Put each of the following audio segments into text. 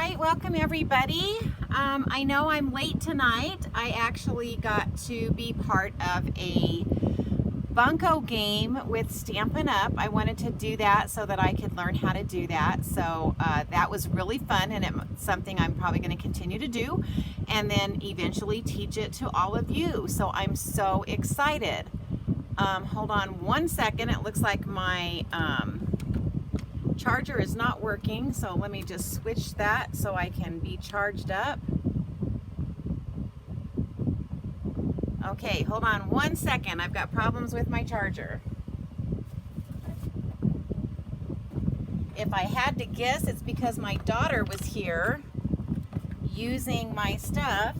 right, welcome everybody. I know I'm late tonight. I actually got to be part of a bunco game with Stampin' Up. I wanted to do that so that I could learn how to do that. So that was really fun, and it's something I'm probably going to continue to do and then eventually teach it to all of you. So I'm so excited. Hold on one second. It looks like my charger is not working, so let me just switch that so I can be charged up. Okay, hold on one second. I've got problems with my charger. If I had to guess, it's because my daughter was here using my stuff.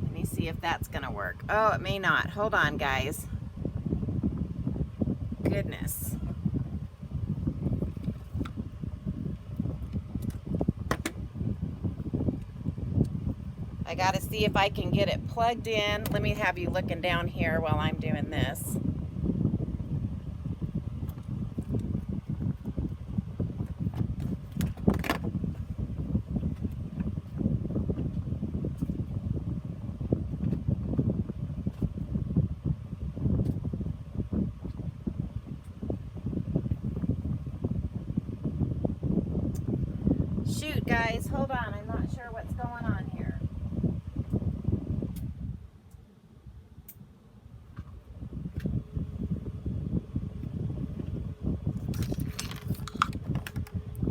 Let me see if that's gonna work. Oh, it may not. Hold on, guys. Goodness. I got to see if I can get it plugged in. Let me have you looking down here while I'm doing this. Shoot, guys, hold on. I'm not sure what's going on here.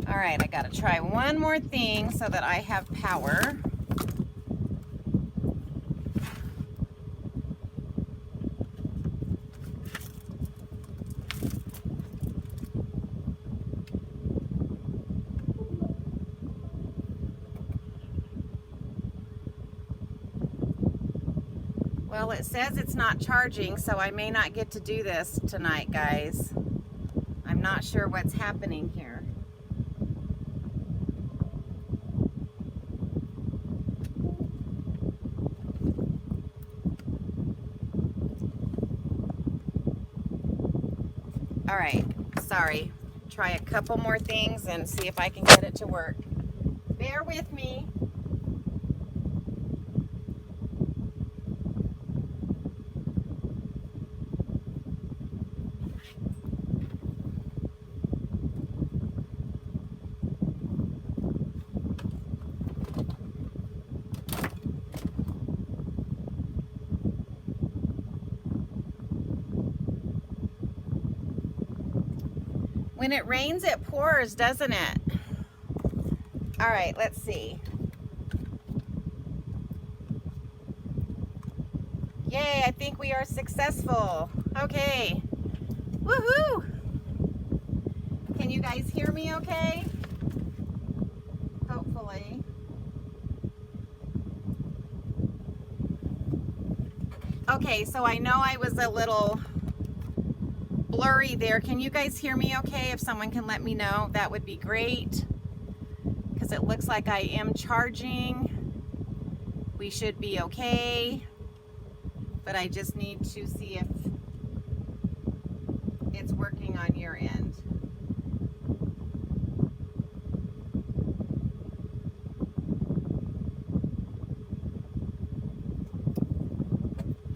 All right, I got to try one more thing so that I have power. Well, it says it's not charging, so I may not get to do this tonight, guys. I'm not sure what's happening here. All right, sorry. Try a couple more things and see if I can get it to work. Bear with me. When it rains, it pours, doesn't it? All right, let's see. Yay, I think we are successful. Okay. Woohoo! Can you guys hear me okay? Hopefully. Okay, so I know I was a little blurry there. Can you guys hear me okay? If someone can let me know, that would be great, because it looks like I am charging. We should be okay, but I just need to see if it's working on your end.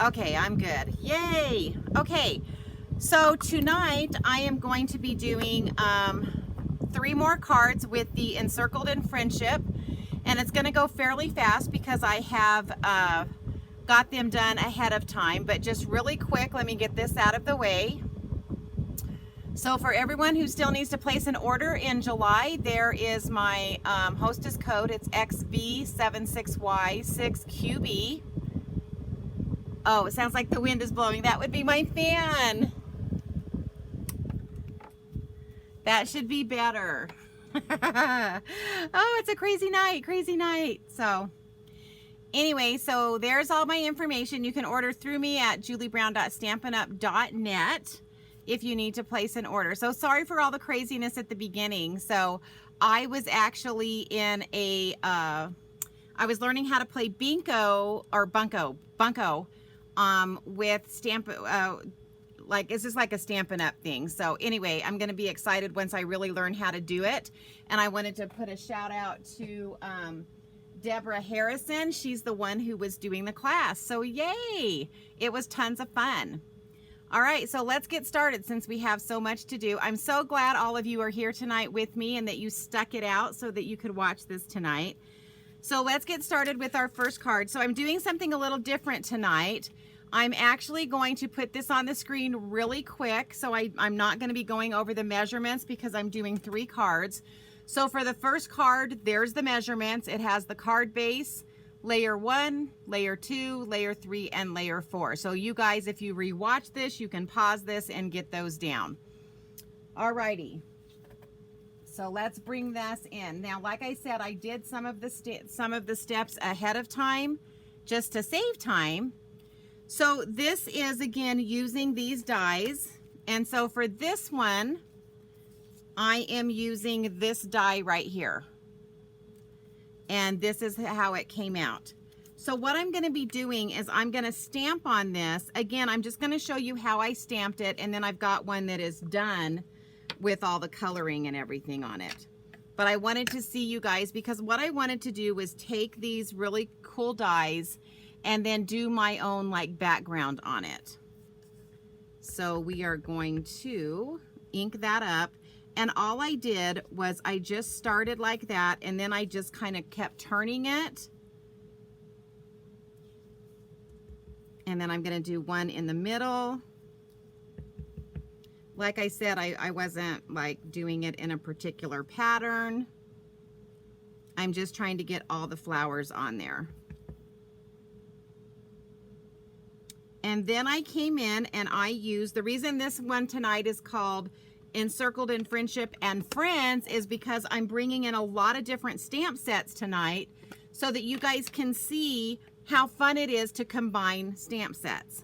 Okay, I'm good. Yay! Okay. So tonight I am going to be doing 3 more cards with the Encircled in Friendship, and it's going to go fairly fast because I have got them done ahead of time. But just really quick, let me get this out of the way. So for everyone who still needs to place an order in July, there is my hostess code. It's XB76Y6QB. Oh, it sounds like the wind is blowing. That would be my fan. That should be better. Oh, it's a crazy night, crazy night. So anyway, so there's all my information. You can order through me at juliebrown.stampinup.net if you need to place an order. So sorry for all the craziness at the beginning. So I was actually in a, I was learning how to play bunco with like, it's just like a Stampin' Up thing. So anyway, I'm going to be excited once I really learn how to do it. And I wanted to put a shout out to Deborah Harrison. She's the one who was doing the class. So yay! It was tons of fun. All right, so let's get started since we have so much to do. I'm so glad all of you are here tonight with me and that you stuck it out so that you could watch this tonight. So let's get started with our first card. So I'm doing something a little different tonight. I'm actually going to put this on the screen really quick. So I'm not going to be going over the measurements because I'm doing 3 cards. So for the first card, there's the measurements. It has the card base, layer 1, layer 2, layer 3, and layer 4. So you guys, if you rewatch this, you can pause this and get those down. Alrighty. So let's bring this in. Now, like I said, I did some of the steps ahead of time just to save time. So this is, again, using these dies. And so for this one, I am using this die right here. And this is how it came out. So what I'm going to be doing is I'm going to stamp on this. Again, I'm just going to show you how I stamped it. And then I've got one that is done with all the coloring and everything on it. But I wanted to see you guys because what I wanted to do was take these really cool dies and then do my own like background on it. So we are going to ink that up. And all I did was I just started like that and then I just kind of kept turning it. And then I'm going to do one in the middle. Like I said, I wasn't like doing it in a particular pattern. I'm just trying to get all the flowers on there. And then I came in and I used, the reason this one tonight is called Encircled in Friendship and Friends is because I'm bringing in a lot of different stamp sets tonight so that you guys can see how fun it is to combine stamp sets.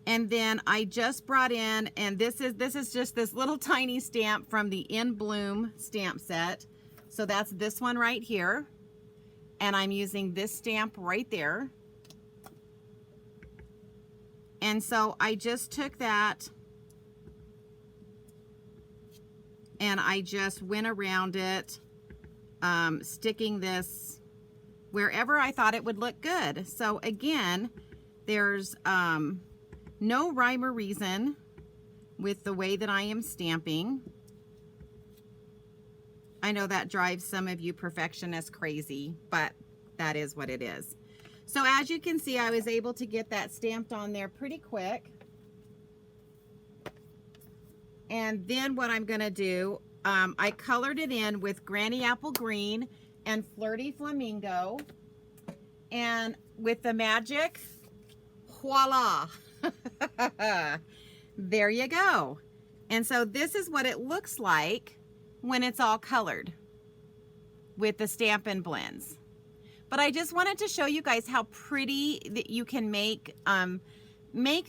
And then I just brought in, and this is just this little tiny stamp from the In Bloom stamp set. So that's this one right here. And I'm using this stamp right there. And so I just took that and I just went around it, sticking this wherever I thought it would look good. So again, there's no rhyme or reason with the way that I am stamping. I know that drives some of you perfectionists crazy, but that is what it is. So as you can see, I was able to get that stamped on there pretty quick. And then what I'm going to do, I colored it in with Granny Apple Green and Flirty Flamingo. And with the magic, voila! There you go. And so this is what it looks like when it's all colored with the Stampin' Blends. But I just wanted to show you guys how pretty that you can make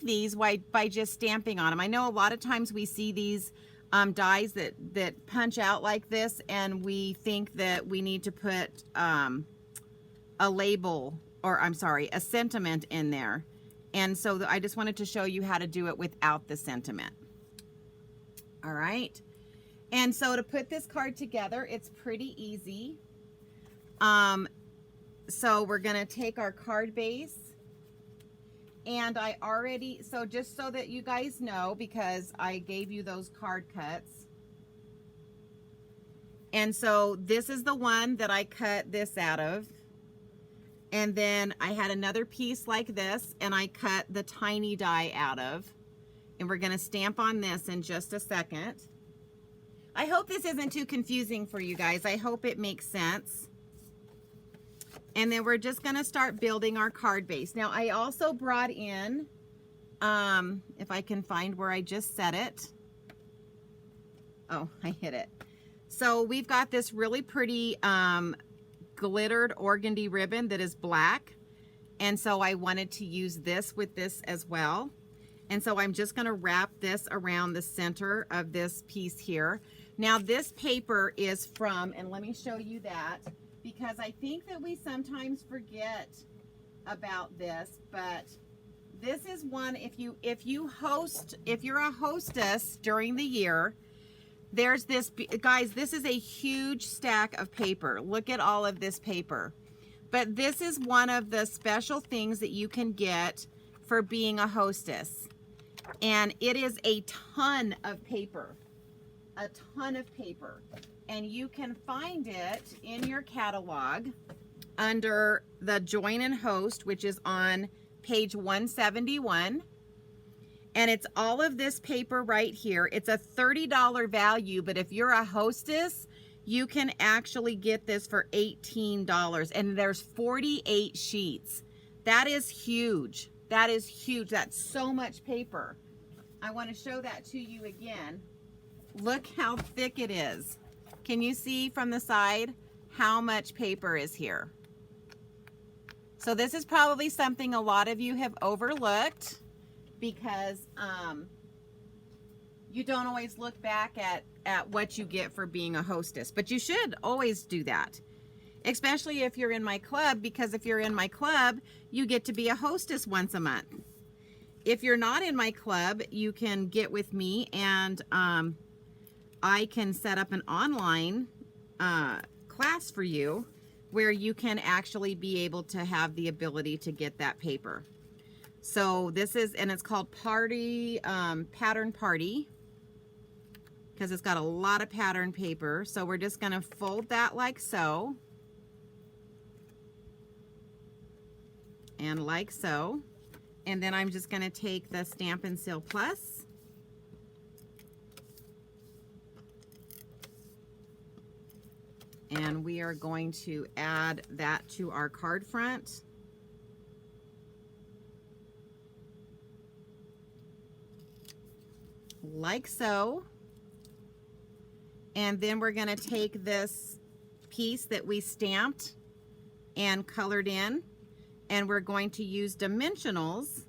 these by just stamping on them. I know a lot of times we see these dies that punch out like this and we think that we need to put a label, or I'm sorry, a sentiment in there. And so I just wanted to show you how to do it without the sentiment. All right. And so to put this card together, it's pretty easy. So we're going to take our card base. And I already, so just so that you guys know, because I gave you those card cuts. And so this is the one that I cut this out of. And then I had another piece like this, and I cut the tiny die out of. And we're going to stamp on this in just a second. I hope this isn't too confusing for you guys. I hope it makes sense. And then we're just going to start building our card base. Now, I also brought in, if I can find where I just set it. Oh, I hit it. So we've got this really pretty glittered organdy ribbon that is black, and so I wanted to use this with this as well. And so I'm just going to wrap this around the center of this piece here. Now this paper is from, and let me show you that, because I think that we sometimes forget about this, but This is one, if you're a hostess during the year, there's this, guys, this is a huge stack of paper. Look at all of this paper. But this is one of the special things that you can get for being a hostess. And it is a ton of paper. A ton of paper. And you can find it in your catalog under the Join and Host, which is on page 171. And it's all of this paper right here. It's a $30 value, but if you're a hostess, you can actually get this for $18. And there's 48 sheets. That is huge. That is huge. That's so much paper. I want to show that to you again. Look how thick it is. Can you see from the side how much paper is here? So this is probably something a lot of you have overlooked because you don't always look back at what you get for being a hostess. But you should always do that, especially if you're in my club, because if you're in my club, you get to be a hostess once a month. If you're not in my club, you can get with me and I can set up an online class for you where you can actually be able to have the ability to get that paper. So this is, and it's called Pattern Party, because it's got a lot of pattern paper. So we're just gonna fold that like so. And like so. And then I'm just gonna take the Stampin' Seal Plus. And we are going to add that to our card front. Like so. And then we're going to take this piece that we stamped and colored in, and we're going to use dimensionals,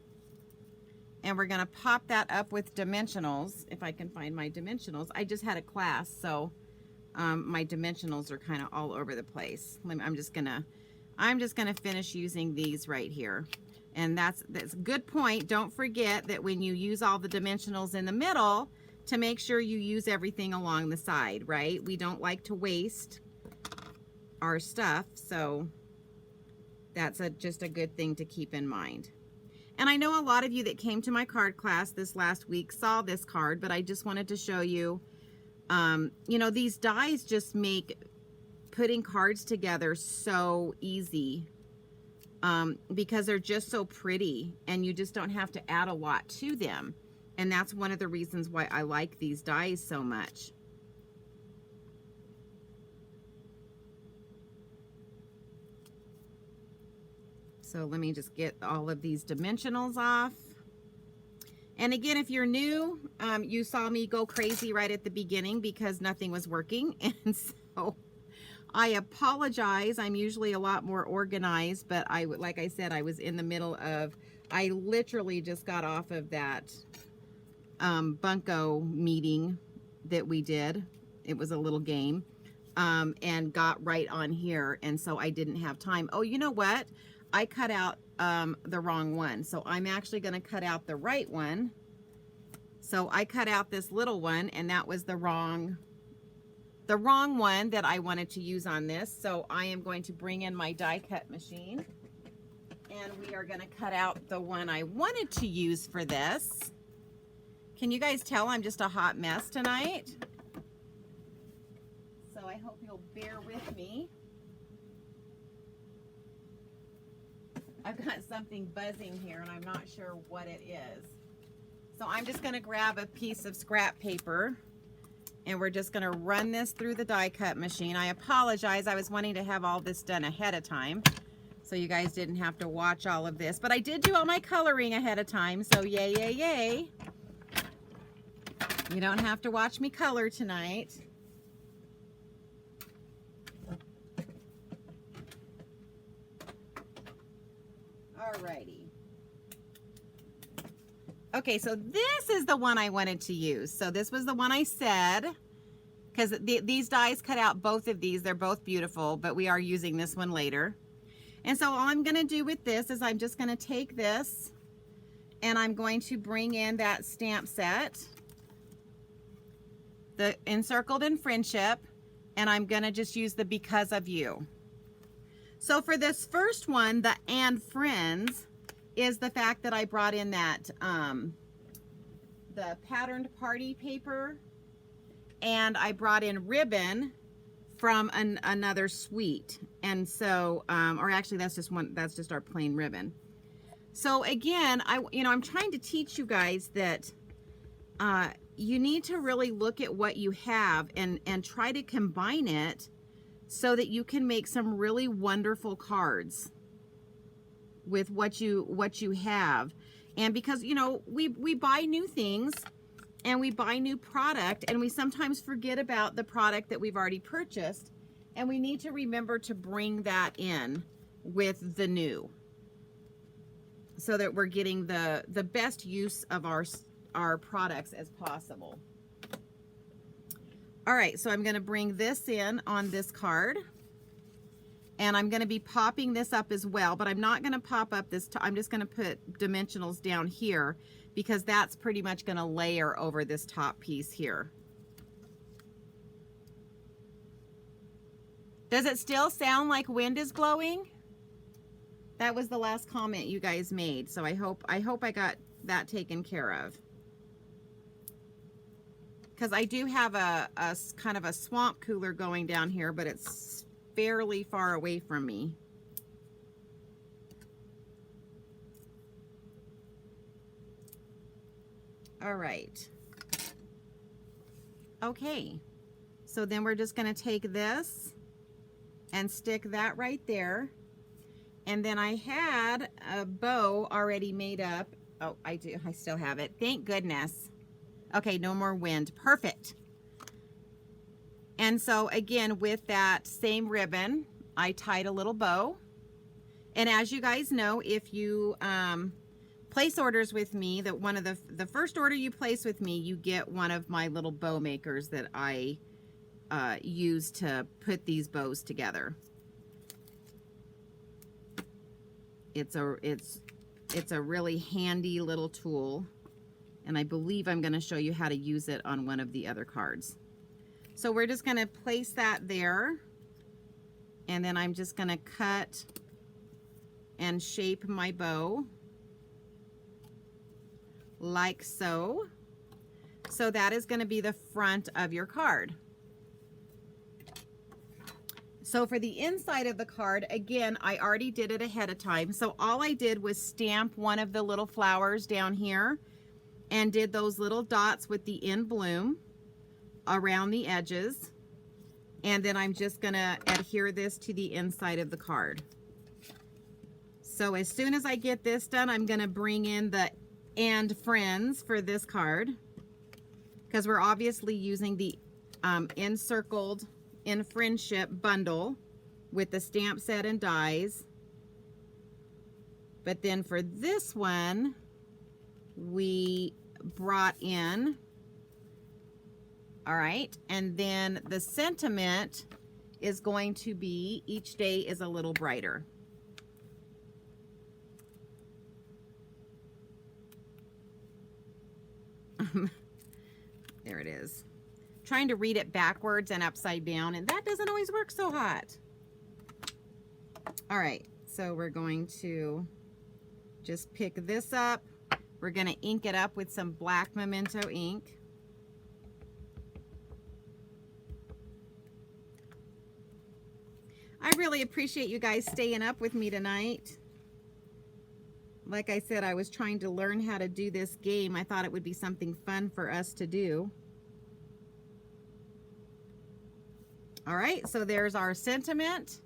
and we're going to pop that up with dimensionals. If I can find my dimensionals. I just had a class, so my dimensionals are kind of all over the place. I'm just gonna finish using these right here. And that's a good point. Don't forget that when you use all the dimensionals in the middle, to make sure you use everything along the side, right? We don't like to waste our stuff, so that's just a good thing to keep in mind. And I know a lot of you that came to my card class this last week saw this card, but I just wanted to show you, you know, these dies just make putting cards together so easy. Because they're just so pretty and you just don't have to add a lot to them. And that's one of the reasons why I like these dies so much. So let me just get all of these dimensionals off. And again, if you're new, you saw me go crazy right at the beginning because nothing was working. And so I apologize. I'm usually a lot more organized, but like I said, I was in the middle of, I literally just got off of that bunco meeting that we did. It was a little game, and got right on here. And so I didn't have time. Oh, you know what? I cut out the wrong one. So I'm actually going to cut out the right one. So I cut out this little one, and that was the wrong one that I wanted to use on this. So I am going to bring in my die cut machine, and we are going to cut out the one I wanted to use for this. Can you guys tell I'm just a hot mess tonight? So I hope you'll bear with me. I've got something buzzing here and I'm not sure what it is. So I'm just going to grab a piece of scrap paper and we're just going to run this through the die cut machine. I apologize. I was wanting to have all this done ahead of time so you guys didn't have to watch all of this. But I did do all my coloring ahead of time, so yay, yay, yay. You don't have to watch me color tonight. Alrighty. Okay, so this is the one I wanted to use. So this was the one I said, because these dies cut out both of these. They're both beautiful, but we are using this one later. And so all I'm going to do with this is I'm just going to take this And I'm going to bring in that stamp set, the Encircled in Friendship, and I'm gonna just use the Because of You. So for this first one, the And Friends, is the fact that I brought in that, the patterned party paper, and I brought in ribbon from another suite. And so, or actually that's just our plain ribbon. So again, I'm trying to teach you guys that you need to really look at what you have and try to combine it so that you can make some really wonderful cards with what you have. And because, we buy new things and we buy new product, and we sometimes forget about the product that we've already purchased, and we need to remember to bring that in with the new, so that we're getting the best use of our products as possible. All right, so I'm going to bring this in on this card, and I'm going to be popping this up as well, but I'm not going to pop up this, I'm just going to put dimensionals down here, because that's pretty much going to layer over this top piece here. Does it still sound like wind is blowing? That was the last comment you guys made, so I hope I got that taken care of. Because I do have a kind of a swamp cooler going down here, but it's fairly far away from me. All right. Okay. So then we're just going to take this and stick that right there. And then I had a bow already made up. Oh, I do. I still have it. Thank goodness. Okay, no more wind. Perfect. And so again, with that same ribbon, I tied a little bow. And as you guys know, if you place orders with me, that one of the first order you place with me, you get one of my little bow makers that I use to put these bows together. It's a really handy little tool, and I believe I'm going to show you how to use it on one of the other cards. So we're just going to place that there, and then I'm just going to cut and shape my bow like so. So that is going to be the front of your card. So for the inside of the card, again, I already did it ahead of time. So all I did was stamp one of the little flowers down here and did those little dots with the in bloom around the edges. And then I'm just gonna adhere this to the inside of the card. So as soon as I get this done, I'm gonna bring in the And Friends for this card, because we're obviously using the Encircled in Friendship bundle with the stamp set and dies. But then for this one, we brought in, all right, and then the sentiment is going to be, each day is a little brighter. There it is. Trying to read it backwards and upside down, and that doesn't always work so hot. All right, so we're going to just pick this up. We're going to ink it up with some black Memento ink. I really appreciate you guys staying up with me tonight. Like I said, I was trying to learn how to do this game. I thought it would be something fun for us to do. All right, so there's our sentiment,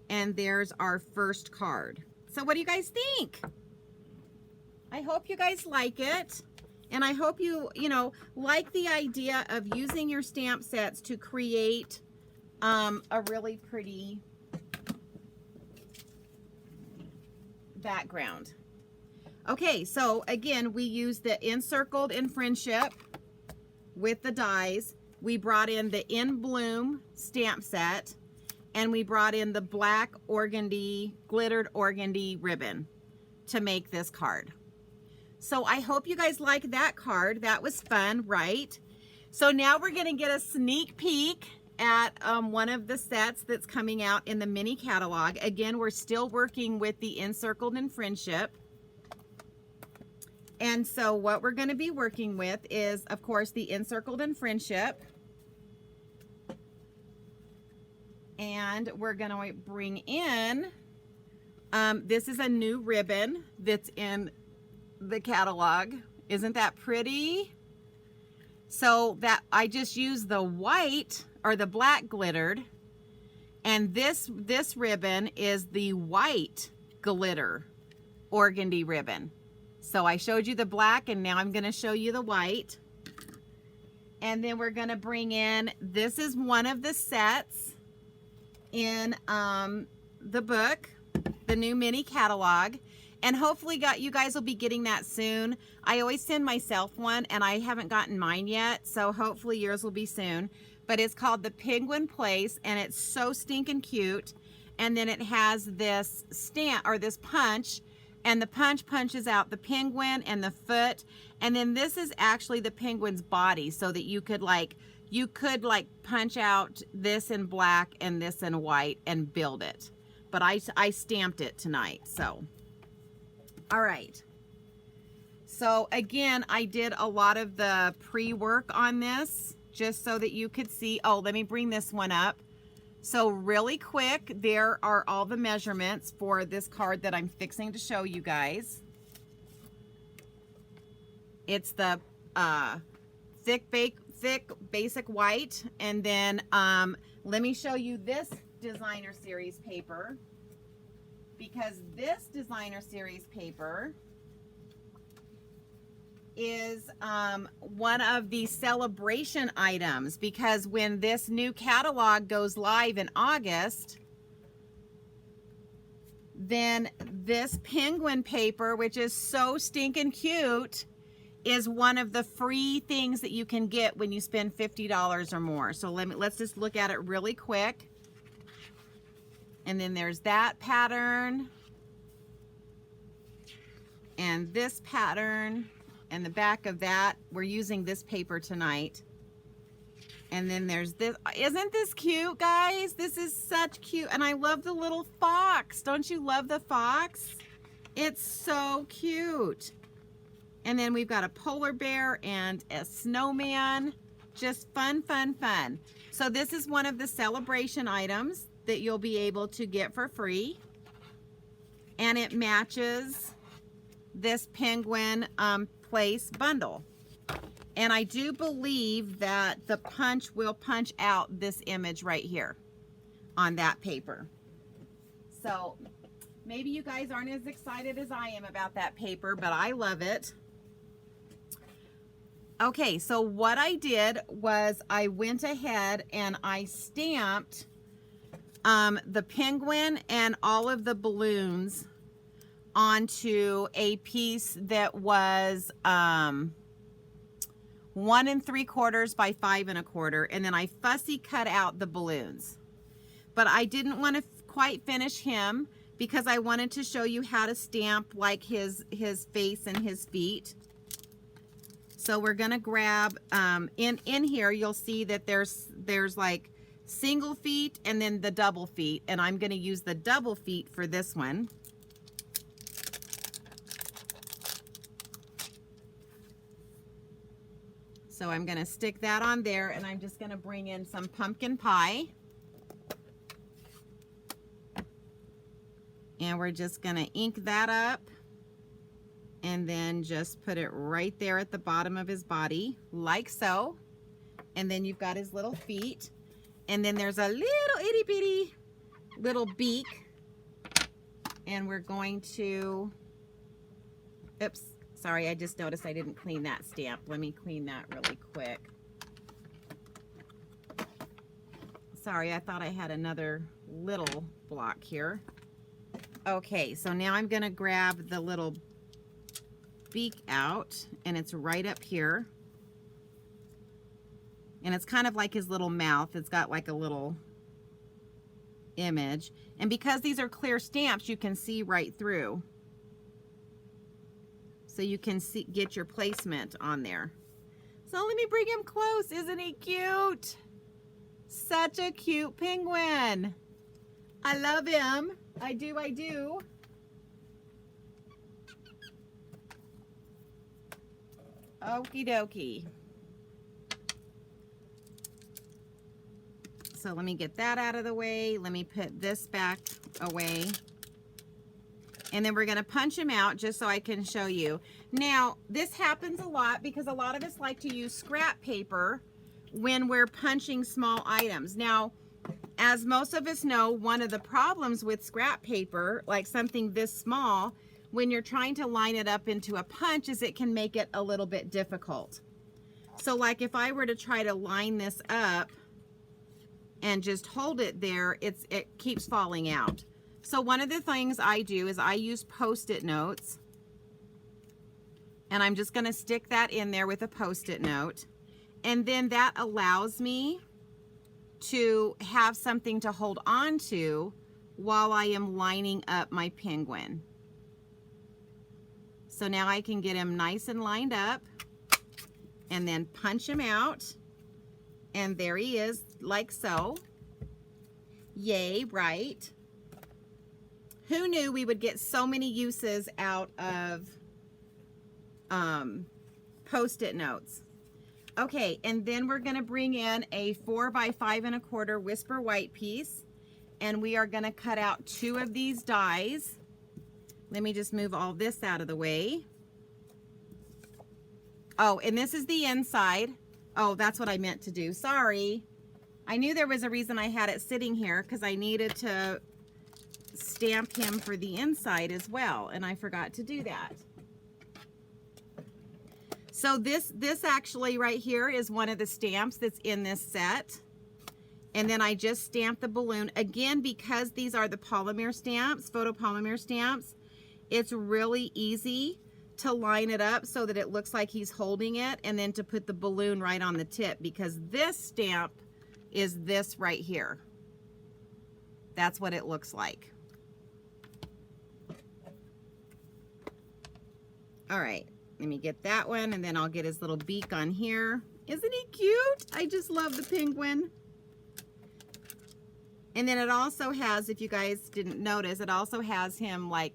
and there's our first card. So what do you guys think? I hope you guys like it, and I hope you like the idea of using your stamp sets to create a really pretty background. Okay, so again, we use the Encircled in Friendship with the dies. We brought in the In Bloom stamp set, and we brought in the black organdy, glittered organdy ribbon to make this card. So I hope you guys like that card. That was fun, right? So now we're gonna get a sneak peek at one of the sets that's coming out in the mini catalog. Again, we're still working with the Encircled in Friendship. And so what we're gonna be working with is, of course, the Encircled in Friendship. And we're gonna bring in, this is a new ribbon that's in the catalog. Isn't that pretty? So that I just used the white or the black glittered, and this ribbon is the white glitter organdy ribbon. So I showed you the black, and now I'm going to show you the white. And then we're going to bring in, this is one of the sets in the book, the new mini catalog. And hopefully you guys will be getting that soon. I always send myself one, and I haven't gotten mine yet, so hopefully yours will be soon. But it's called the Penguin Place, and it's so stinking cute. And then it has this stamp, or this punch, and the punch punches out the penguin and the foot. And then this is actually the penguin's body, so that you could like punch out this in black and this in white and build it. But I stamped it tonight, so. All right. So again, I did a lot of the pre-work on this just so that you could see. Oh, let me bring this one up. So really quick, there are all the measurements for this card that I'm fixing to show you guys. It's the thick basic white. And then let me show you this designer series paper, because this designer series paper is one of the celebration items, because when this new catalog goes live in August, then this penguin paper, which is so stinking cute, is one of the free things that you can get when you spend $50 or more. So let's just look at it really quick. And then there's that pattern, and this pattern, and the back of that. We're using this paper tonight. And then there's this. Isn't this cute, guys? This is such cute. And I love the little fox. Don't you love the fox? It's so cute. And then we've got a polar bear and a snowman. Just fun, fun, fun. So this is one of the celebration items that you'll be able to get for free. And it matches this penguin place bundle. And I do believe that the punch will punch out this image right here on that paper. So maybe you guys aren't as excited as I am about that paper, but I love it. Okay, so what I did was I went ahead and I stamped the penguin and all of the balloons onto a piece that was 1 3/4 by 5 1/4, and then I fussy cut out the balloons. But I didn't want to quite finish him because I wanted to show you how to stamp like his face and his feet. So we're gonna grab in here. You'll see that there's like single feet and then the double feet, and I'm going to use the double feet for this one. So I'm going to stick that on there, and I'm just going to bring in some pumpkin pie, and we're just going to ink that up and then just put it right there at the bottom of his body like so. And then you've got his little feet. And then there's a little itty bitty little beak. And we're going to, oops, sorry, I just noticed I didn't clean that stamp. Let me clean that really quick. Sorry, I thought I had another little block here. Okay, so now I'm gonna grab the little beak out, and it's right up here. And it's kind of like his little mouth. It's got like a little image. And because these are clear stamps, you can see right through. so you can see, get your placement on there. So let me bring him close. Isn't he cute? Such a cute penguin. I love him. I do, I do. Okie dokie. So let me get that out of the way. Let me put this back away. And then we're going to punch him out just so I can show you. Now, this happens a lot because a lot of us like to use scrap paper when we're punching small items. Now, as most of us know, one of the problems with scrap paper, like something this small, when you're trying to line it up into a punch, is it can make it a little bit difficult. So like if I were to try to line this up and just hold it there, it keeps falling out. So one of the things I do is I use Post-it notes, and I'm just going to stick that in there with a Post-it note, and then that allows me to have something to hold on to while I am lining up my penguin. So now I can get him nice and lined up and then punch him out, and there he is, like so. Yay, right? Who knew we would get so many uses out of Post-it notes? Okay, and then we're going to bring in a 4 by 5 1/4 Whisper White piece, and we are going to cut out 2 of these dies. Let me just move all this out of the way. Oh, and this is the inside. Oh, that's what I meant to do. Sorry. I knew there was a reason I had it sitting here, because I needed to stamp him for the inside as well, and I forgot to do that. So this actually right here is one of the stamps that's in this set, and then I just stamped the balloon again because these are the polymer stamps, photopolymer stamps. It's really easy to line it up so that it looks like he's holding it, and then to put the balloon right on the tip, because this stamp is this right here. That's what it looks like. All right, let me get that one, and then I'll get his little beak on here. Isn't he cute? I just love the penguin. And then it also has, if you guys didn't notice, it also has him like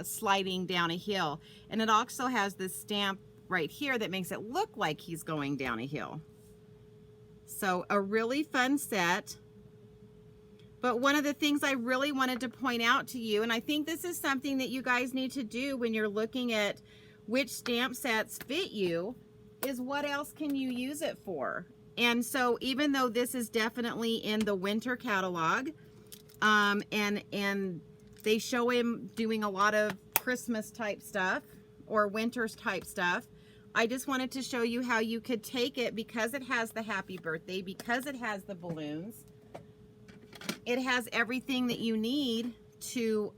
sliding down a hill. And it also has this stamp right here that makes it look like he's going down a hill. So a really fun set. But one of the things I really wanted to point out to you, and I think this is something that you guys need to do when you're looking at which stamp sets fit you, is what else can you use it for? And so even though this is definitely in the winter catalog, and they show him doing a lot of Christmas type stuff or winters type stuff, I just wanted to show you how you could take it, because it has the happy birthday, because it has the balloons. It has everything that you need to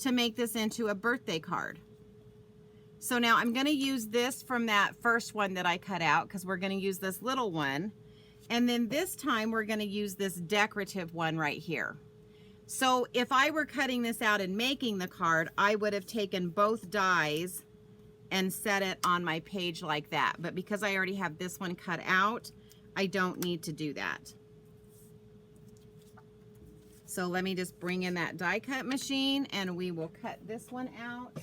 make this into a birthday card. So now I'm going to use this from that first one that I cut out, because we're going to use this little one. And then this time we're going to use this decorative one right here. So if I were cutting this out and making the card, I would have taken both dies and set it on my page like that. But because I already have this one cut out, I don't need to do that. So let me just bring in that die cut machine, and we will cut this one out.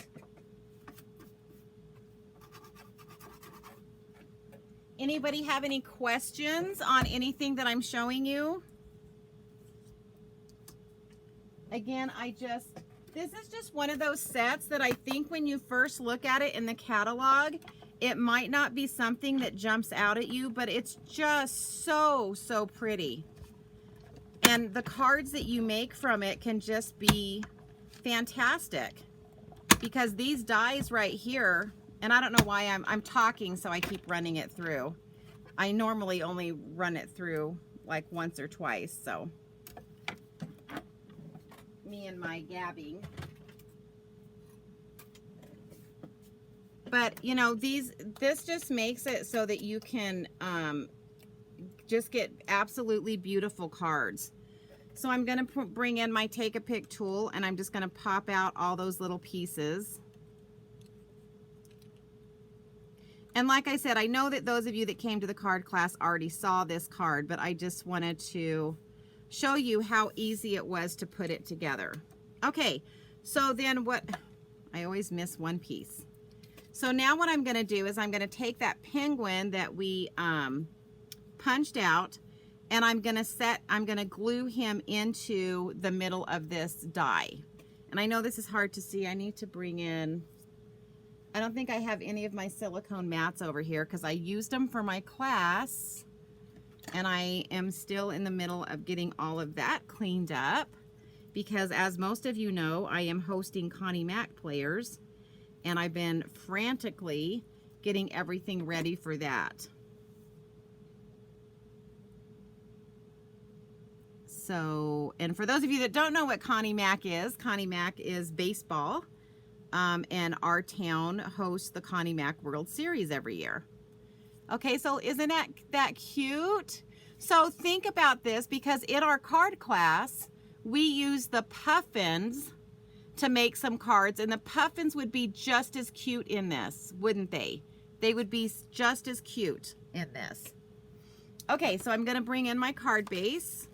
Anybody have any questions on anything that I'm showing you? Again, this is just one of those sets that I think when you first look at it in the catalog, it might not be something that jumps out at you, but it's just so, so pretty. And the cards that you make from it can just be fantastic, because these dies right here, and I don't know why I'm talking, so I keep running it through. I normally only run it through like once or twice, so me and my gabbing. But you know, this just makes it so that you can just get absolutely beautiful cards. So I'm going to bring in my Take a Pic tool, and I'm just going to pop out all those little pieces. And like I said, I know that those of you that came to the card class already saw this card, but I just wanted to show you how easy it was to put it together. Okay, so then I always miss one piece. So now what I'm gonna do is I'm gonna take that penguin that we punched out, and I'm gonna glue him into the middle of this die. And I know this is hard to see. I need to bring in, I don't think I have any of my silicone mats over here because I used them for my class, and I am still in the middle of getting all of that cleaned up because, as most of you know, I am hosting Connie Mac Players, and I've been frantically getting everything ready for that. So, and for those of you that don't know what Connie Mac is baseball. And our town hosts the Connie Mac World Series every year. Okay, so isn't that cute? So think about this, because in our card class, we use the puffins to make some cards, and the puffins would be just as cute in this, wouldn't they? They would be just as cute in this. Okay, so I'm gonna bring in my card base.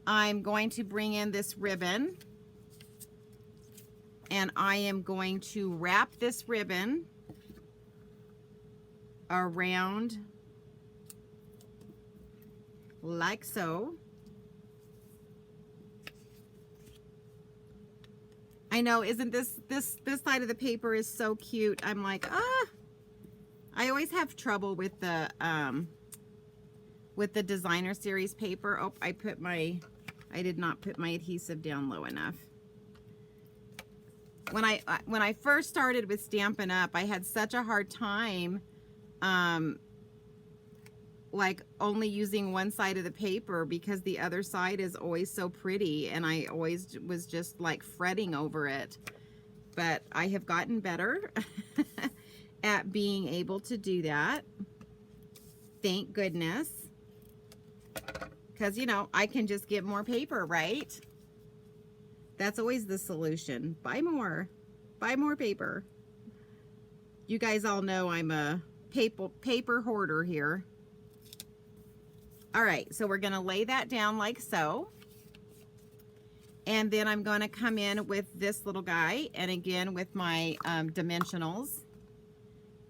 I'm going to bring in this ribbon, and I am going to wrap this ribbon around like so. I know, isn't this side of the paper is so cute. I'm like, I always have trouble with the designer series paper. Oh, I did not put my adhesive down low enough. When I first started with Stampin' Up, I had such a hard time like only using one side of the paper because the other side is always so pretty, and I always was just like fretting over it. But I have gotten better at being able to do that. Thank goodness. Because, you know, I can just get more paper, right? That's always the solution. Buy more paper. You guys all know I'm a paper hoarder here. All right, so we're gonna lay that down like so. And then I'm gonna come in with this little guy, and again with my dimensionals.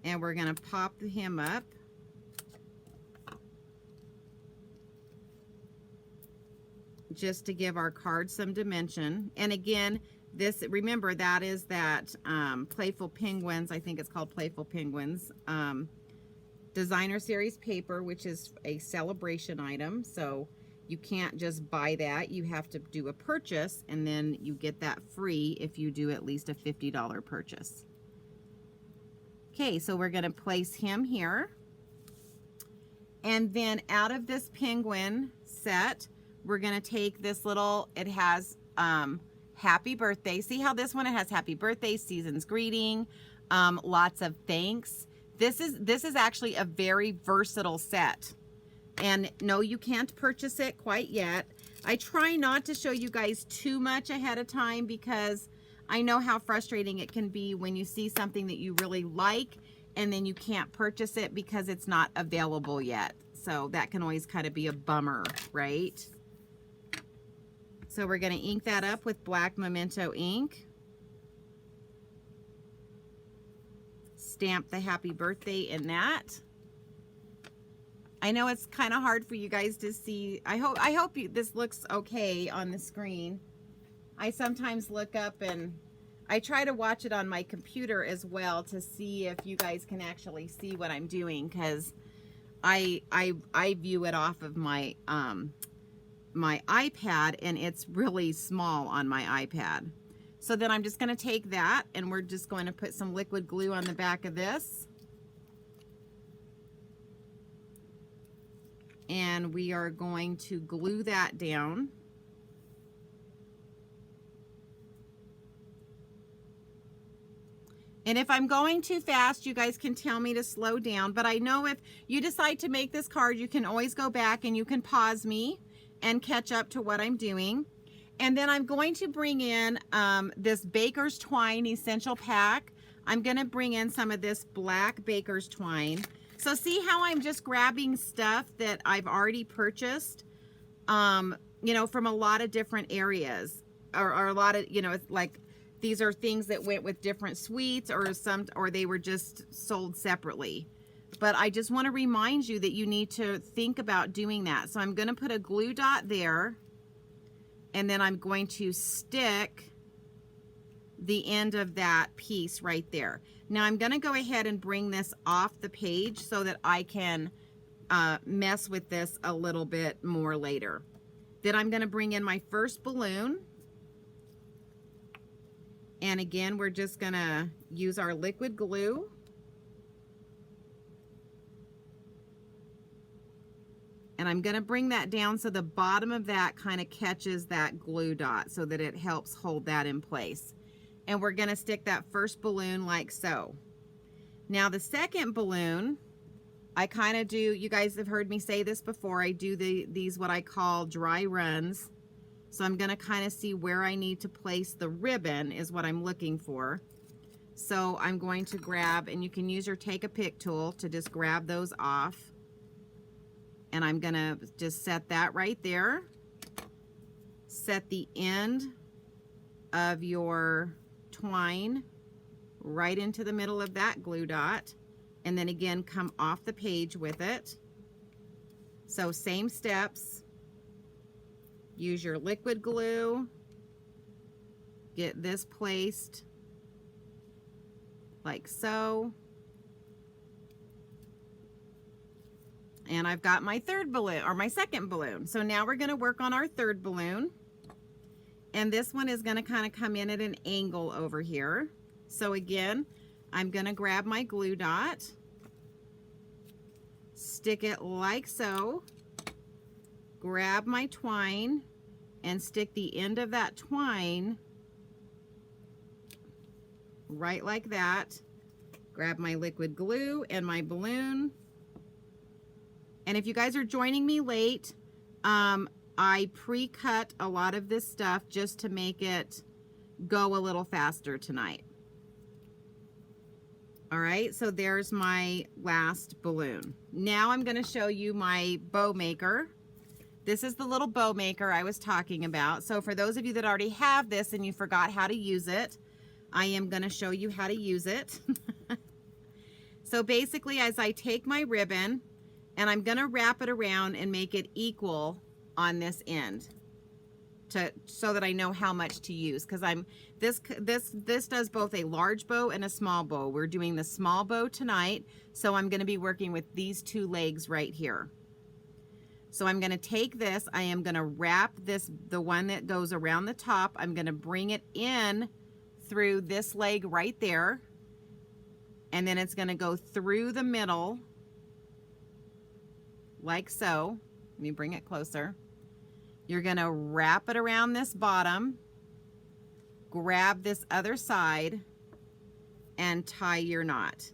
And we're gonna pop him up. Just to give our card some dimension. And again, this, remember, that is that Playful Penguins, I think it's called Playful Penguins, designer series paper, which is a celebration item. So you can't just buy that. You have to do a purchase, and then you get that free if you do at least a $50 purchase. Okay, so we're gonna place him here. And then out of this penguin set, we're gonna take this little, it has happy birthday. See how this one, it has happy birthday, season's greeting, lots of thanks. This is actually a very versatile set. And no, you can't purchase it quite yet. I try not to show you guys too much ahead of time because I know how frustrating it can be when you see something that you really like and then you can't purchase it because it's not available yet. So that can always kind of be a bummer, right? So we're going to ink that up with black Memento ink. Stamp the happy birthday in that. I know it's kind of hard for you guys to see. I hope this looks okay on the screen. I sometimes look up and I try to watch it on my computer as well to see if you guys can actually see what I'm doing, because I view it off of my my iPad, and it's really small on my iPad. So then I'm just going to take that, and we're just going to put some liquid glue on the back of this. And we are going to glue that down. And if I'm going too fast, you guys can tell me to slow down. But I know if you decide to make this card, you can always go back and you can pause me and catch up to what I'm doing. And then I'm going to bring in this Baker's Twine Essential Pack. I'm gonna bring in some of this black baker's twine. So see how I'm just grabbing stuff that I've already purchased, you know, from a lot of different areas, or a lot of, you know, it's like these are things that went with different suites, or they were just sold separately. But I just want to remind you that you need to think about doing that. So I'm going to put a glue dot there, and then I'm going to stick the end of that piece right there. Now I'm going to go ahead and bring this off the page so that I can mess with this a little bit more later. Then I'm going to bring in my first balloon. And again, we're just going to use our liquid glue. And I'm going to bring that down so the bottom of that kind of catches that glue dot so that it helps hold that in place. And we're going to stick that first balloon like so. Now the second balloon, I kind of do, you guys have heard me say this before, I do these what I call dry runs. So I'm going to kind of see where I need to place the ribbon is what I'm looking for. So I'm going to grab, and you can use your take a pick tool to just grab those off. And I'm going to just set that right there. Set the end of your twine right into the middle of that glue dot, and then again come off the page with it. So same steps. Use your liquid glue, get this placed like so, and I've got my third balloon, or my second balloon. So now we're going to work on our third balloon. And this one is going to kind of come in at an angle over here. So again, I'm going to grab my glue dot, stick it like so, grab my twine, and stick the end of that twine right like that. Grab my liquid glue and my balloon. And if you guys are joining me late, I pre-cut a lot of this stuff just to make it go a little faster tonight. All right, so there's my last balloon. Now I'm going to show you my bow maker. This is the little bow maker I was talking about. So for those of you that already have this and you forgot how to use it, I am going to show you how to use it. So basically, as I take my ribbon and I'm going to wrap it around and make it equal on this end so that I know how much to use, because this does both a large bow and a small bow. We're doing the small bow tonight, so I'm going to be working with these two legs right here. So I'm going to take this, I am going to wrap this, the one that goes around the top, I'm going to bring it in through this leg right there, and then it's going to go through the middle like so. Let me bring it closer. You're going to wrap it around this bottom, grab this other side, and tie your knot.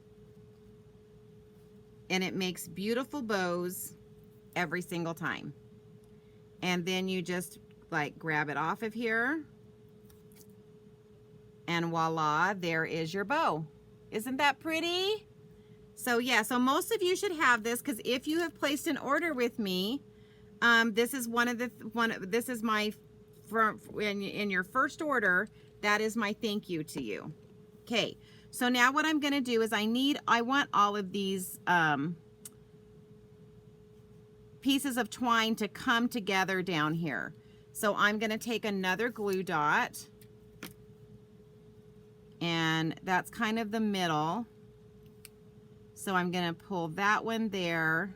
And it makes beautiful bows every single time. And then you just like grab it off of here, and voila, there is your bow. Isn't that pretty? So yeah, so most of you should have this, because if you have placed an order with me, this is this is my, in your first order, that is my thank you to you. Okay, so now what I'm going to do is I want all of these pieces of twine to come together down here. So I'm going to take another glue dot, and that's kind of the middle. So I'm going to pull that one there,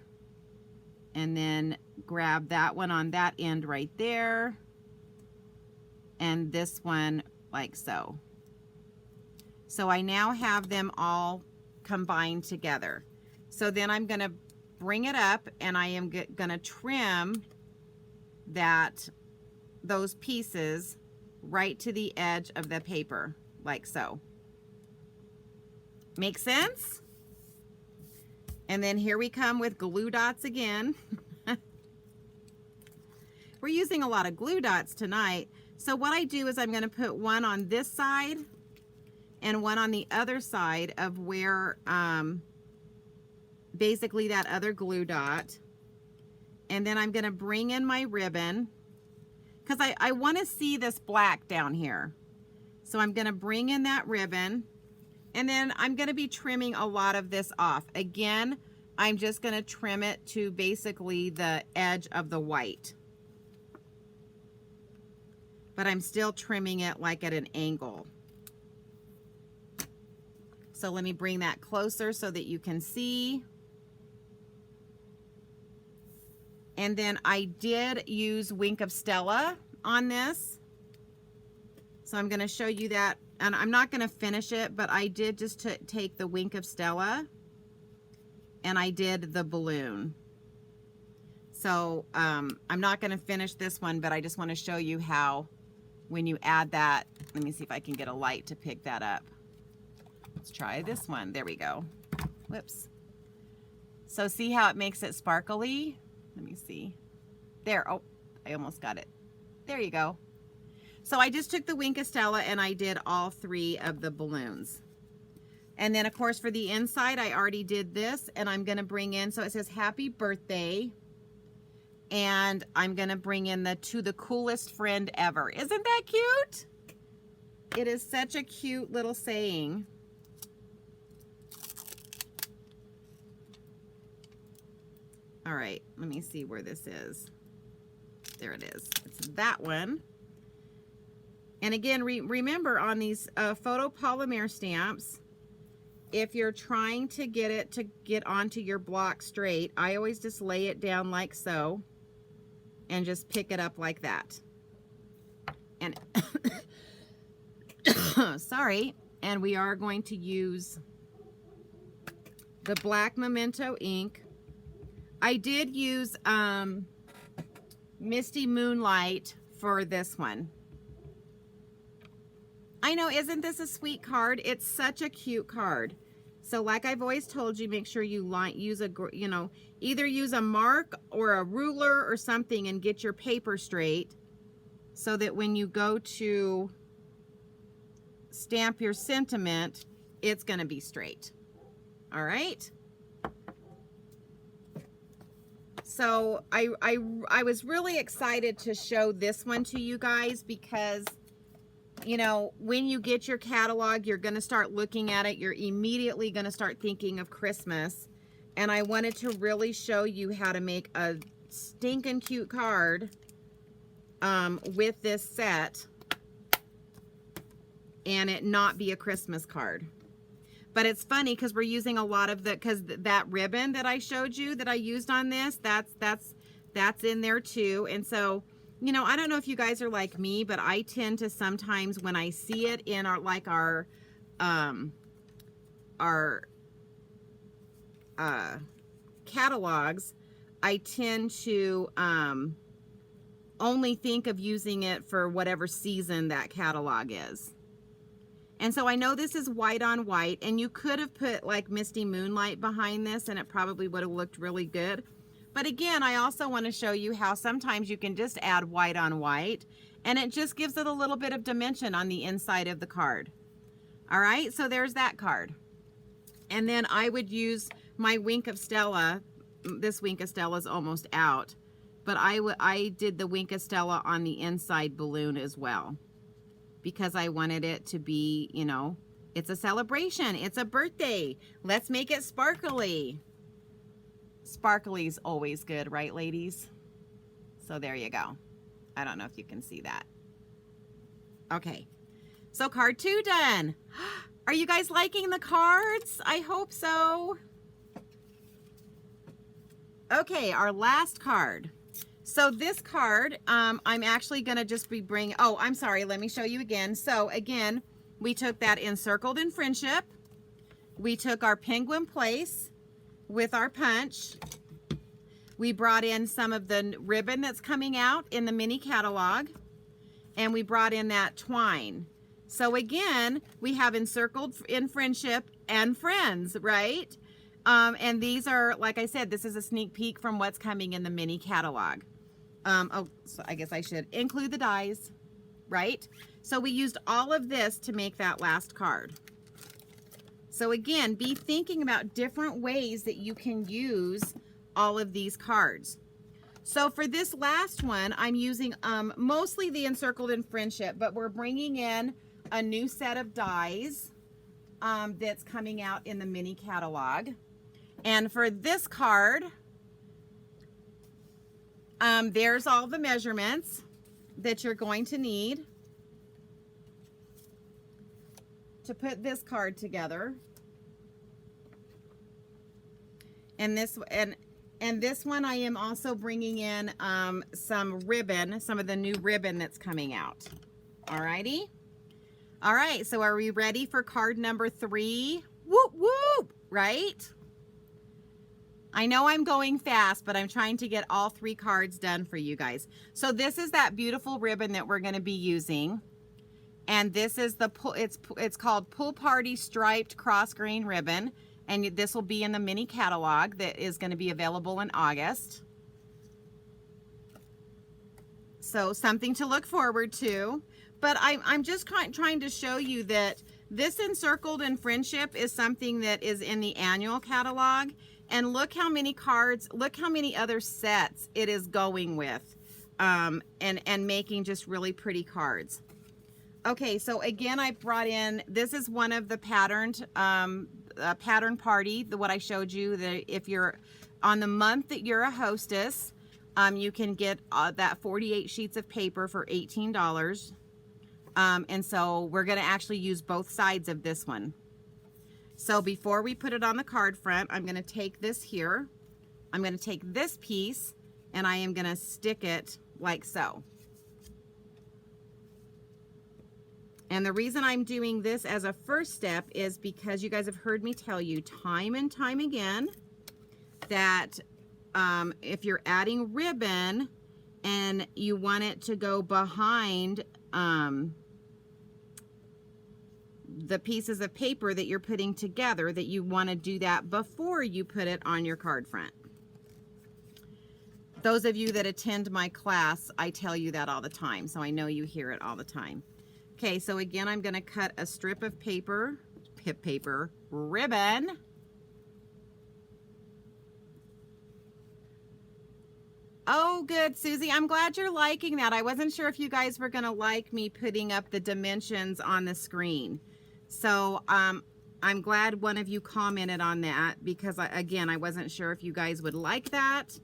and then grab that one on that end right there, and this one like so. So I now have them all combined together. So then I'm going to bring it up, and I am going to trim those pieces right to the edge of the paper like so. Make sense? And then here we come with glue dots again. We're using a lot of glue dots tonight. So what I do is I'm going to put one on this side, and one on the other side of where basically that other glue dot. And then I'm going to bring in my ribbon because I want to see this black down here. So I'm going to bring in that ribbon, and then I'm going to be trimming a lot of this off. Again, I'm just going to trim it to basically the edge of the white. But I'm still trimming it like at an angle. So let me bring that closer so that you can see. And then I did use Wink of Stella on this. So I'm going to show you that. And I'm not going to finish it, but I did just take the Wink of Stella and I did the balloon. So I'm not going to finish this one, but I just want to show you how when you add that, let me see if I can get a light to pick that up. Let's try this one. There we go. Whoops. So see how it makes it sparkly? Let me see. There. Oh, I almost got it. There you go. So I just took the Wink of Stella and I did all 3 of the balloons. And then of course for the inside, I already did this, and I'm going to bring in, so it says happy birthday. And I'm going to bring in the to the coolest friend ever. Isn't that cute? It is such a cute little saying. All right, let me see where this is. There it is. It's that one. And again, remember on these photopolymer stamps, if you're trying to get it to get onto your block straight, I always just lay it down like so and just pick it up like that. And sorry, and we are going to use the black Memento ink. I did use Misty Moonlight for this one. I know, isn't this a sweet card? It's such a cute card. So like I've always told you, make sure you use a, you know, either use a mark or a ruler or something and get your paper straight so that when you go to stamp your sentiment, it's going to be straight. All right. So I was really excited to show this one to you guys because, you know, when you get your catalog, you're going to start looking at it. You're immediately going to start thinking of Christmas. And I wanted to really show you how to make a stinking cute card with this set and it not be a Christmas card. But it's funny because we're using a lot of the, because that ribbon that I showed you that I used on this, that's in there too. And so, you know, I don't know if you guys are like me, but I tend to sometimes when I see it in our, like our catalogs, I tend to only think of using it for whatever season that catalog is. And so I know this is white on white, and you could have put like Misty Moonlight behind this and it probably would have looked really good. But again, I also want to show you how sometimes you can just add white on white and it just gives it a little bit of dimension on the inside of the card. All right, so there's that card. And then I would use my Wink of Stella. This Wink of Stella is almost out, but I did the Wink of Stella on the inside balloon as well, because I wanted it to be, you know, it's a celebration. It's a birthday. Let's make it sparkly. Sparkly is always good, right, ladies? So there you go. I don't know if you can see that. Okay, so card 2 done. Are you guys liking the cards? I hope so. Okay, our last card. So this card, I'm actually going to just be bringing, oh, I'm sorry, let me show you again. So again, we took that Encircled in Friendship. We took our Penguin Place with our punch. We brought in some of the ribbon that's coming out in the mini catalog. And we brought in that twine. So again, we have Encircled in Friendship and Friends, right? And these are, like I said, this is a sneak peek from what's coming in the mini catalog. Oh, so I guess I should include the dies, right? So we used all of this to make that last card. So again, be thinking about different ways that you can use all of these cards. So for this last one, I'm using mostly the Encircled in Friendship, but we're bringing in a new set of dies that's coming out in the mini catalog. And for this card, there's all the measurements that you're going to need to put this card together. And this one I am also bringing in some ribbon, some of the new ribbon that's coming out. Alrighty. All right, so are we ready for card number 3? Whoop, whoop, right? I know I'm going fast, but I'm trying to get all 3 cards done for you guys. So this is that beautiful ribbon that we're going to be using. And this is it's called Pool Party Striped Cross Grain Ribbon. And this will be in the mini catalog that is going to be available in August. So something to look forward to. But I'm just trying to show you that this Encircled in Friendship is something that is in the annual catalog. And look how many cards, look how many other sets it is going with, and making just really pretty cards. Okay, so again, I brought in, this is one of the patterned, pattern party, what I showed you, that if you're on the month that you're a hostess, you can get that 48 sheets of paper for $18. And so we're gonna actually use both sides of this one. So before we put it on the card front, I'm going to take this here. I'm going to take this piece and I am going to stick it like so. And the reason I'm doing this as a first step is because you guys have heard me tell you time and time again that if you're adding ribbon and you want it to go behind the pieces of paper that you're putting together, that you want to do that before you put it on your card front. Those of you that attend my class, I tell you that all the time, so I know you hear it all the time. Okay, so again, I'm going to cut a strip of ribbon. Oh, good, Susie. I'm glad you're liking that. I wasn't sure if you guys were going to like me putting up the dimensions on the screen. So I'm glad one of you commented on that because, again, I wasn't sure if you guys would like that.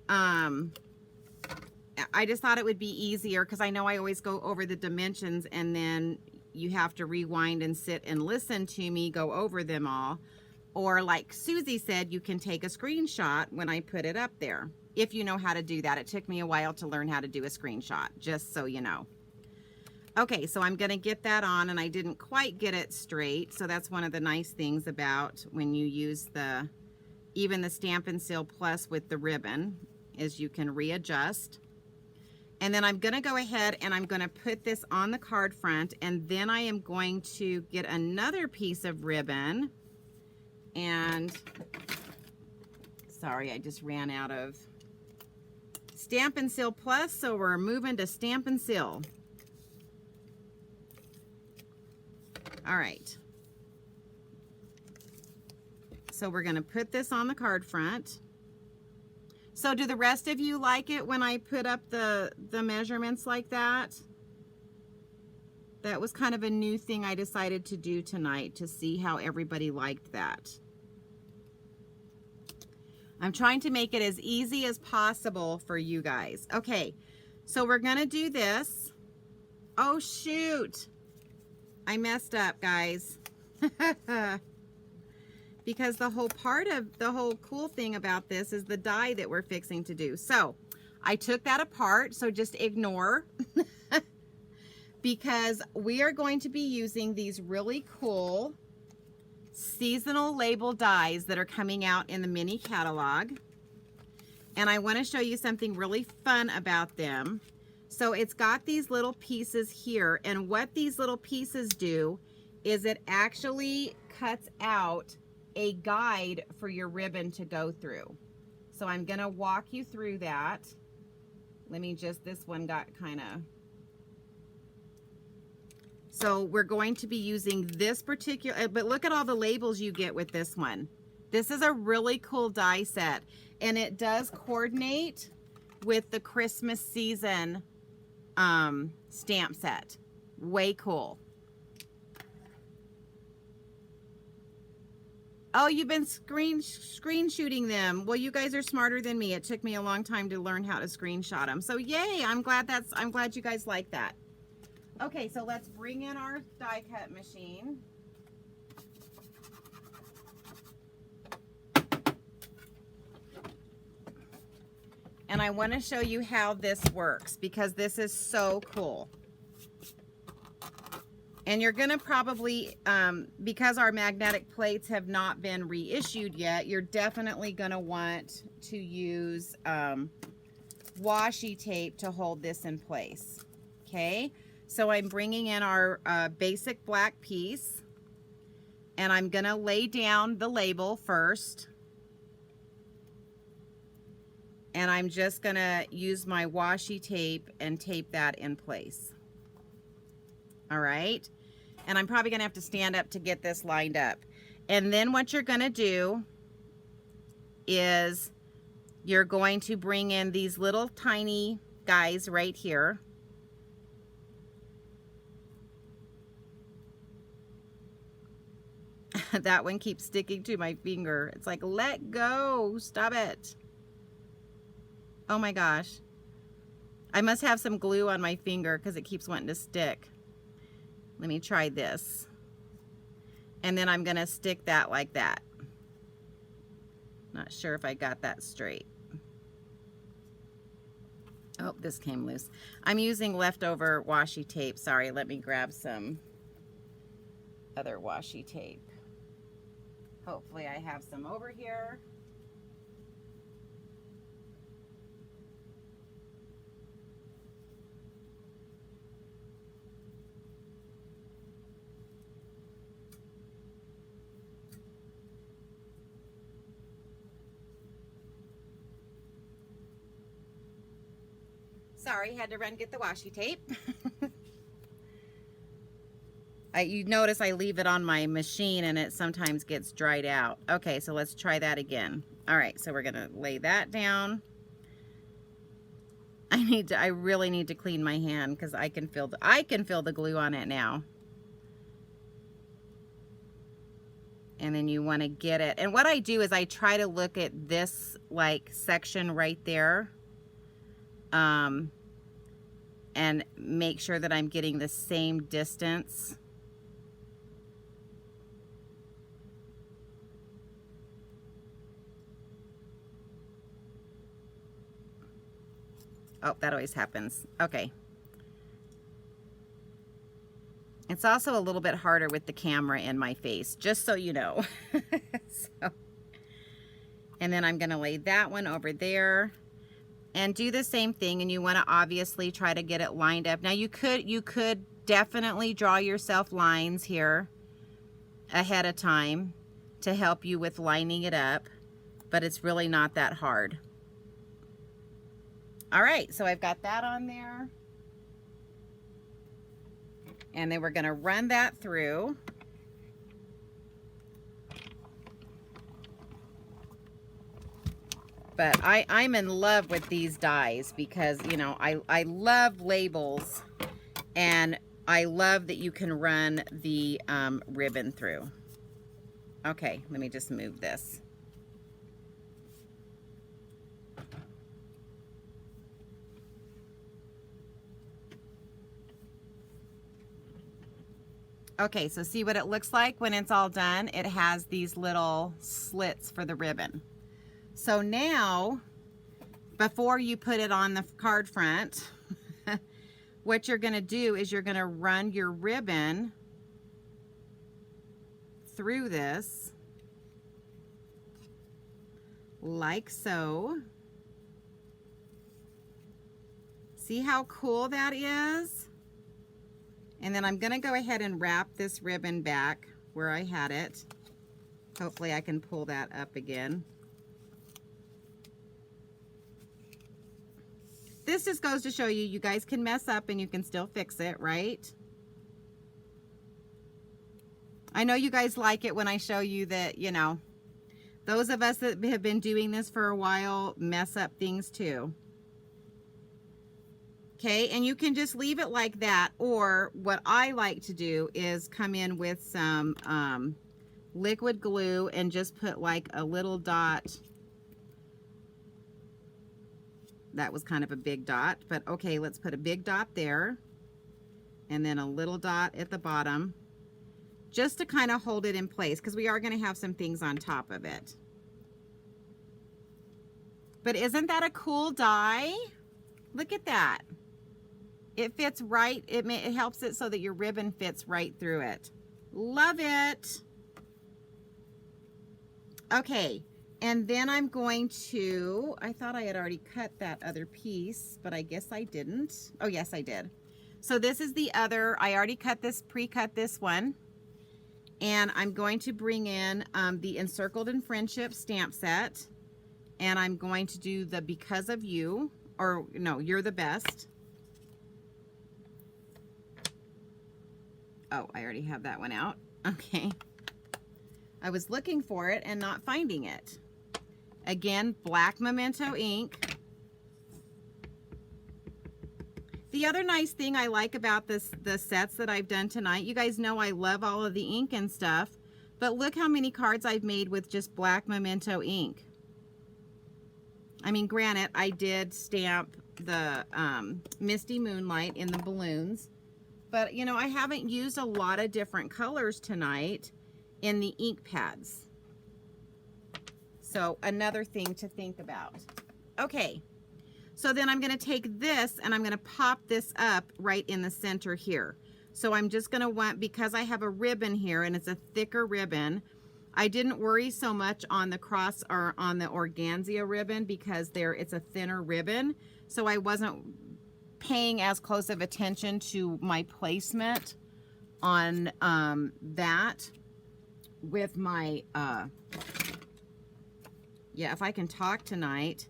I just thought it would be easier because I know I always go over the dimensions and then you have to rewind and sit and listen to me go over them all. Or like Susie said, you can take a screenshot when I put it up there. If you know how to do that. It took me a while to learn how to do a screenshot, just so you know. Okay, so I'm going to get that on, and I didn't quite get it straight. So that's one of the nice things about when you use even the Stampin' Seal Plus with the ribbon, is you can readjust. And then I'm going to go ahead and I'm going to put this on the card front, and then I am going to get another piece of ribbon. And sorry, I just ran out of Stampin' Seal Plus, so we're moving to Stampin' Seal. All right. So we're going to put this on the card front. So do the rest of you like it when I put up the measurements like that? That was kind of a new thing I decided to do tonight to see how everybody liked that. I'm trying to make it as easy as possible for you guys. Okay, so we're gonna do this. Oh shoot, I messed up, guys. Because the whole cool thing about this is the die that we're fixing to do. So I took that apart, so just ignore. Because we are going to be using these really cool seasonal label dies that are coming out in the mini catalog. And I want to show you something really fun about them. So it's got these little pieces here, and what these little pieces do is it actually cuts out a guide for your ribbon to go through. So I'm going to walk you through that. Let me just, this one got kind of... So we're going to be using this particular, but look at all the labels you get with this one. This is a really cool die set, and it does coordinate with the Christmas season stamp set. Way cool. Oh, you've been screen shooting them. Well, you guys are smarter than me. It took me a long time to learn how to screenshot them. So yay, I'm glad you guys like that. Okay, so let's bring in our die cut machine. And I want to show you how this works because this is so cool. And you're going to probably, because our magnetic plates have not been reissued yet, you're definitely going to want to use washi tape to hold this in place. Okay, so I'm bringing in our basic black piece, and I'm going to lay down the label first. And I'm just going to use my washi tape and tape that in place. All right. And I'm probably going to have to stand up to get this lined up. And then what you're going to do is you're going to bring in these little tiny guys right here. That one keeps sticking to my finger. It's like, let go. Stop it. Oh my gosh. I must have some glue on my finger because it keeps wanting to stick. Let me try this. And then I'm going to stick that like that. Not sure if I got that straight. Oh, this came loose. I'm using leftover washi tape. Sorry, let me grab some other washi tape. Hopefully I have some over here. Sorry, had to run get the washi tape. You notice I leave it on my machine and it sometimes gets dried out. Okay, so let's try that again. All right, so we're gonna lay that down. I really need to clean my hand because I can feel the glue on it now. And then you want to get it. And what I do is I try to look at this like section right there. And make sure that I'm getting the same distance. Oh, that always happens. Okay. It's also a little bit harder with the camera in my face, just so you know. And then I'm going to lay that one over there. And do the same thing, and you want to obviously try to get it lined up. Now you could definitely draw yourself lines here ahead of time to help you with lining it up, but it's really not that hard. All right, so I've got that on there. And then we're going to run that through. But I'm in love with these dies because, you know, I love labels, and I love that you can run the ribbon through. Okay, let me just move this. Okay, so see what it looks like when it's all done? It has these little slits for the ribbon. So now, before you put it on the card front, what you're going to do is you're going to run your ribbon through this, like so. See how cool that is? And then I'm going to go ahead and wrap this ribbon back where I had it. Hopefully I can pull that up again. This just goes to show you, you guys can mess up and you can still fix it, right? I know you guys like it when I show you that, you know, those of us that have been doing this for a while mess up things too. Okay, and you can just leave it like that, or what I like to do is come in with some liquid glue and just put like a little dot. That was kind of a big dot, but okay, let's put a big dot there and then a little dot at the bottom just to kind of hold it in place, because we are going to have some things on top of it. But isn't that a cool die? Look at that. It fits right. It helps it so that your ribbon fits right through it. Love it. Okay, and then I'm going to, I thought I had already cut that other piece, but I guess I didn't. Oh, yes, I did. So this is the other, I already cut this, pre-cut this one. And I'm going to bring in the Encircled in Friendship stamp set. And I'm going to do the Because of You, or no, You're the Best. Oh, I already have that one out. Okay. I was looking for it and not finding it. Again, black Memento ink. The other nice thing I like about the sets that I've done tonight, you guys know I love all of the ink and stuff, but look how many cards I've made with just black Memento ink. I mean, granted, I did stamp the Misty Moonlight in the balloons, but you know, I haven't used a lot of different colors tonight in the ink pads. So another thing to think about. Okay, so then I'm going to take this and I'm going to pop this up right in the center here. So I'm just going to want, because I have a ribbon here and it's a thicker ribbon, I didn't worry so much on the cross or on the organza ribbon because it's a thinner ribbon. So I wasn't paying as close of attention to my placement on that with my, yeah, if I can talk tonight,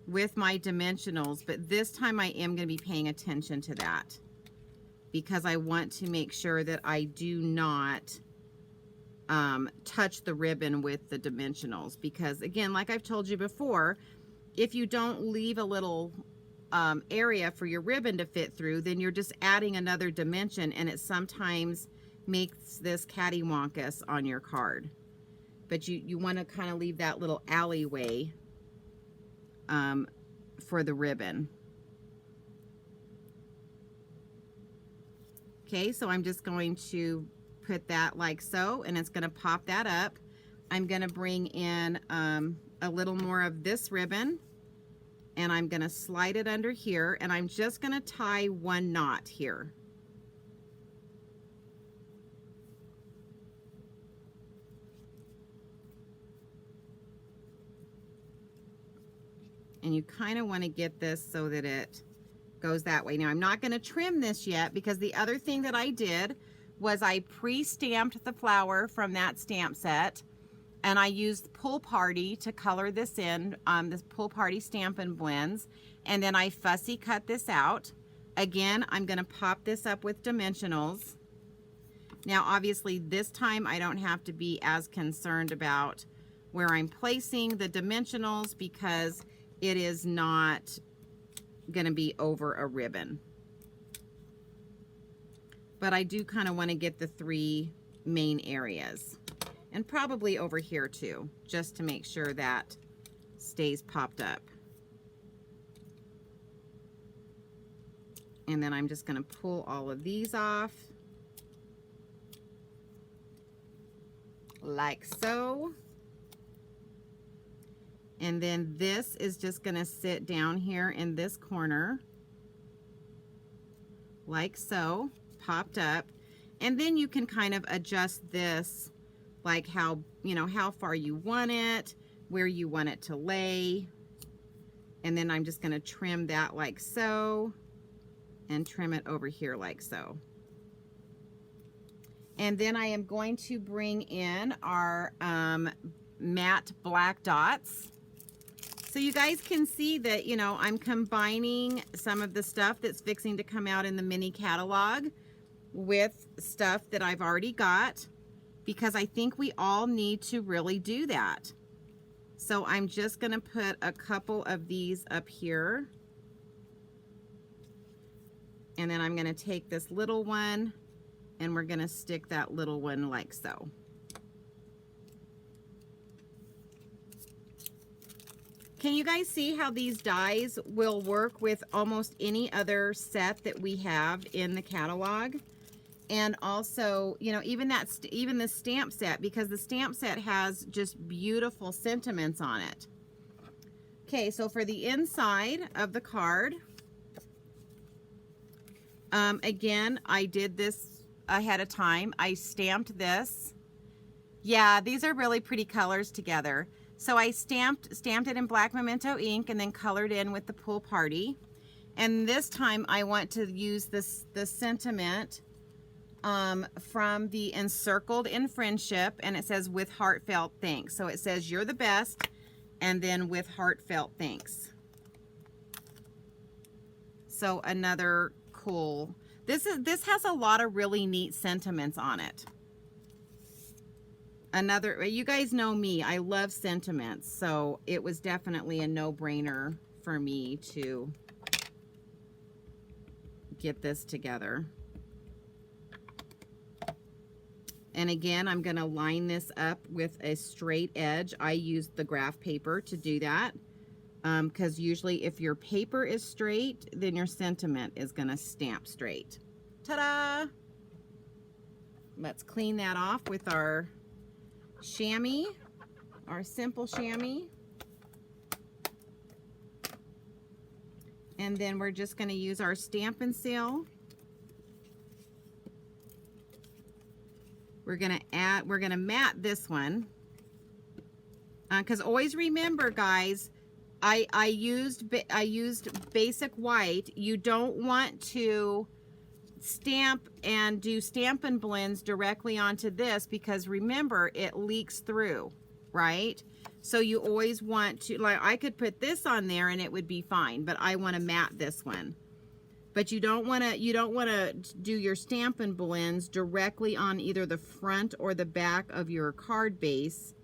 with my dimensionals, but this time I am going to be paying attention to that because I want to make sure that I do not touch the ribbon with the dimensionals, because again, like I've told you before, if you don't leave a little area for your ribbon to fit through, then you're just adding another dimension and it sometimes makes this cattywampus on your card. But you want to kind of leave that little alleyway for the ribbon. Okay, so I'm just going to put that like so, and it's going to pop that up. I'm going to bring in a little more of this ribbon, and I'm going to slide it under here, and I'm just going to tie one knot here. And you kind of want to get this so that it goes that way. Now I'm not going to trim this yet, because the other thing that I did was I pre-stamped the flower from that stamp set, and I used Pool Party to color this in, this Pool Party Stampin' Blends, and then I fussy cut this out. Again, I'm going to pop this up with dimensionals. Now obviously this time I don't have to be as concerned about where I'm placing the dimensionals because it is not going to be over a ribbon. But I do kind of want to get the three main areas, and probably over here too, just to make sure that stays popped up. And then I'm just going to pull all of these off like so. And then this is just going to sit down here in this corner like so, popped up. And then you can kind of adjust this like how, you know, how far you want it, where you want it to lay. And then I'm just going to trim that like so, and trim it over here like so. And then I am going to bring in our matte black dots. So you guys can see that, you know, I'm combining some of the stuff that's fixing to come out in the mini catalog with stuff that I've already got. because I think we all need to really do that. So I'm just going to put a couple of these up here. And then I'm going to take this little one and we're going to stick that little one like so. Can you guys see how these dies will work with almost any other set that we have in the catalog? And also, you know, even the stamp set, because the stamp set has just beautiful sentiments on it. Okay, so for the inside of the card, again, I did this ahead of time. I stamped this. Yeah, these are really pretty colors together. So I stamped it in black memento ink and then colored in with the pool party. And this time I want to use the sentiment from the Encircled in Friendship, and it says with heartfelt thanks. So it says you're the best, and then with heartfelt thanks. So another cool. This has a lot of really neat sentiments on it. Another, you guys know me, I love sentiments, so it was definitely a no-brainer for me to get this together. And again, I'm going to line this up with a straight edge. I used the graph paper to do that, because usually if your paper is straight, then your sentiment is going to stamp straight. Ta-da! Let's clean that off with our chamois, our simple chamois. And then we're just going to use our Stampin' Seal. We're going to mat this one. Because always remember, guys, I used basic white. You don't want to stamp and do Stampin' Blends directly onto this, because remember, it leaks through, right? So you always want to, like, I could put this on there and it would be fine, but I want to mat this one. But you don't want to do your Stampin' Blends directly on either the front or the back of your card base,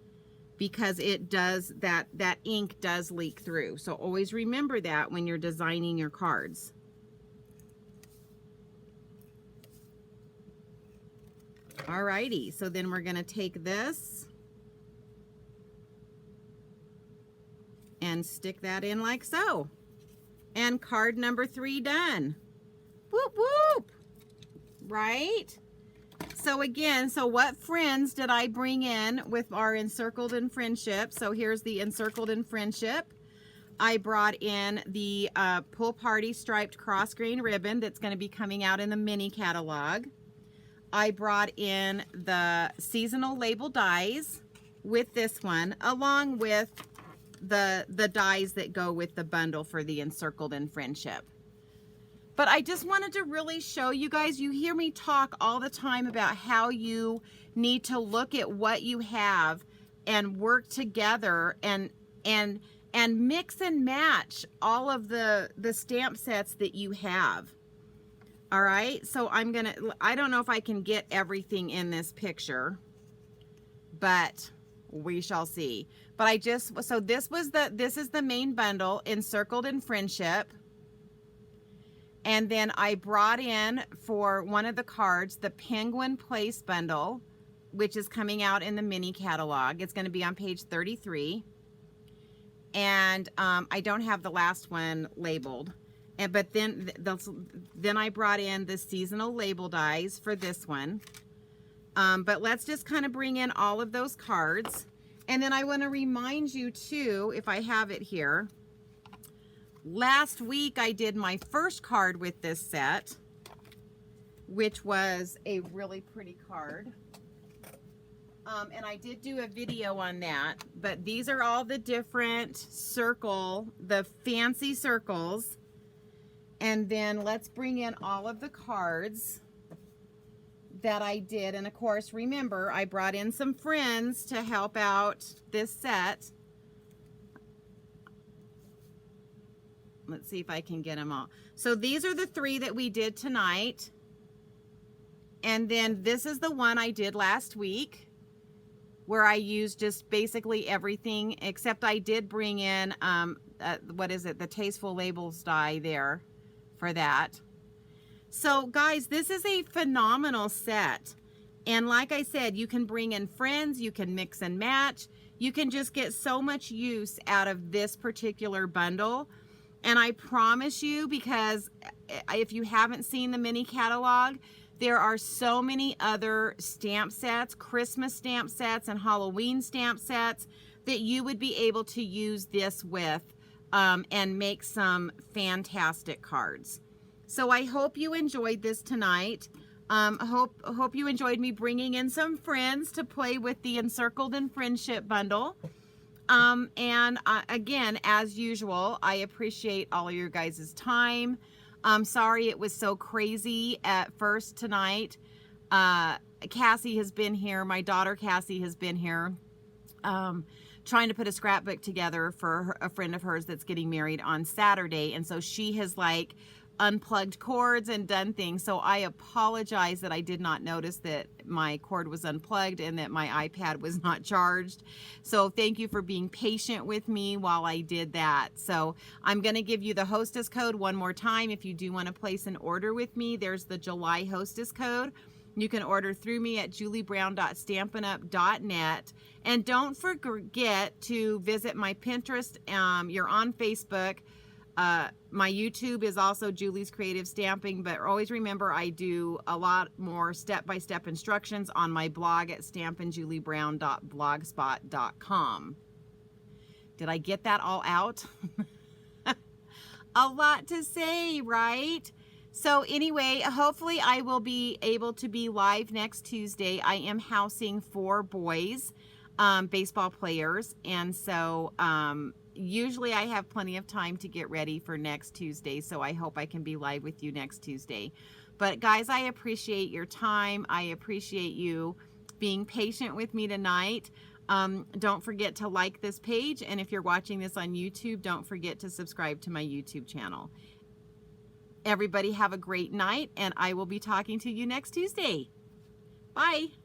because it does that ink does leak through. So always remember that when you're designing your cards. Alrighty, so then we're going to take this and stick that in like so. And card number 3 done. Whoop, whoop. Right? So again, so what friends did I bring in with our Encircled in Friendship? So here's the Encircled in Friendship. I brought in the Pool Party striped cross grain ribbon that's going to be coming out in the mini catalog. I brought in the seasonal label dies with this one, along with the dies that go with the bundle for the Encircled in Friendship. But I just wanted to really show you guys, you hear me talk all the time about how you need to look at what you have and work together and mix and match all of the stamp sets that you have. All right, so I don't know if I can get everything in this picture, but we shall see. But so this is the main bundle, Encircled in Friendship. And then I brought in for one of the cards, the Penguin Place bundle, which is coming out in the mini catalog. It's going to be on page 33. And I don't have the last one labeled. But then I brought in the seasonal label dies for this one. But let's just kind of bring in all of those cards. And then I want to remind you too, if I have it here, last week I did my first card with this set, which was a really pretty card. And I did do a video on that, but these are all the different the fancy circles. And then let's bring in all of the cards that I did. And of course, remember, I brought in some friends to help out this set. Let's see if I can get them all. So these are the 3 that we did tonight. And then this is the one I did last week. where I use just basically everything, except I did bring in, what is it, the Tasteful Labels die there for that. So guys, this is a phenomenal set. And like I said, you can bring in friends, you can mix and match. You can just get so much use out of this particular bundle. And I promise you, because if you haven't seen the mini catalog, there are so many other stamp sets, Christmas stamp sets and Halloween stamp sets that you would be able to use this with and make some fantastic cards. So I hope you enjoyed this tonight. Hope you enjoyed me bringing in some friends to play with the Encircled and Friendship bundle. Again, as usual, I appreciate all of your guys' time. I'm sorry it was so crazy at first tonight. Cassie has been here. My daughter Cassie has been here trying to put a scrapbook together for a friend of hers that's getting married on Saturday. And so she has like unplugged cords and done things. So I apologize that I did not notice that my cord was unplugged and that my iPad was not charged. So thank you for being patient with me while I did that. So I'm going to give you the hostess code one more time. If you do want to place an order with me, there's the July hostess code. You can order through me at juliebrown.stampinup.net. And don't forget to visit my Pinterest. You're on Facebook. My YouTube is also Julie's Creative Stamping, but always remember I do a lot more step-by-step instructions on my blog at stampinjuliebrown.blogspot.com. Did I get that all out? A lot to say, right? So anyway, hopefully I will be able to be live next Tuesday. I am housing 4 boys, baseball players, and so usually I have plenty of time to get ready for next Tuesday, so I hope I can be live with you next Tuesday. But guys, I appreciate your time. I appreciate you being patient with me tonight. Don't forget to like this page, and if you're watching this on YouTube, don't forget to subscribe to my YouTube channel. Everybody have a great night, and I will be talking to you next Tuesday. Bye.